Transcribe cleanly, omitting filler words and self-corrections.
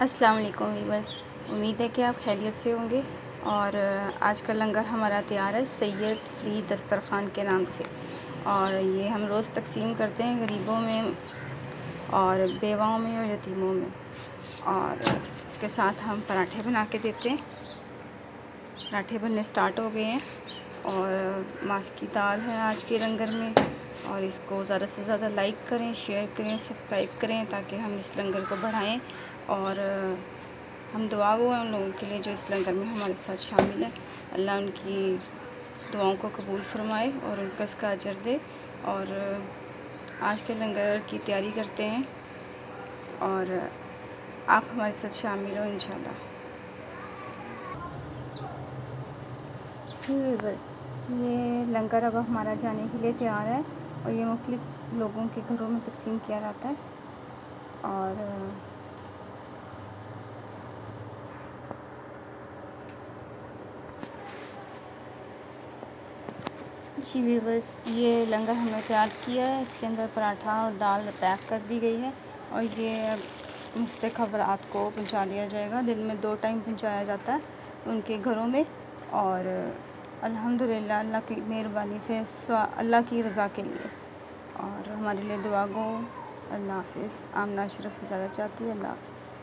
अस्सलाम वालेकुम व्यूअर्स। उम्मीद है कि आप खैरियत से होंगे। और आज का लंगर हमारा तैयार है सैयद फ्री दस्तरखान के नाम से। और ये हम रोज़ तकसीम करते हैं गरीबों में और बेवाओं में और यतीमों में। और इसके साथ हम पराठे बना के देते हैं। पराठे बनने स्टार्ट हो गए हैं और माश की दाल है आज के लंगर में। और इसको ज़्यादा से ज़्यादा लाइक करें, शेयर करें, सब्सक्राइब करें ताकि हम इस लंगर को बढ़ाएं। और हम दुआ वो हैं उन लोगों के लिए जो इस लंगर में हमारे साथ शामिल हैं। अल्लाह उनकी दुआओं को कबूल फरमाए और उनका इसका अजर दे। और आज के लंगर की तैयारी करते हैं और आप हमारे साथ शामिल हो इंशाल्लाह। जी बस ये लंगर अब हमारा जाने के लिए तैयार है और ये मुख्तलिफ लोगों के घरों में तकसीम किया जाता है। और जी व्यूवर्स, ये लंगर हमने तैयार किया है। इसके अंदर पराठा और दाल पैक कर दी गई है और ये मुस्तक़ब रात को पहुंचा दिया जाएगा। दिन में 2 टाइम पहुंचाया जाता है उनके घरों में। और अल्हम्दुलिल्लाह अल्लाह की मेहरबानी से अल्लाह की रज़ा के लिए। और हमारे लिए दुआ गो। अल्लाह हाफ़िज़। आमना अशरफ इजाज़त चाहती है। अल्लाह हाफ़िज़।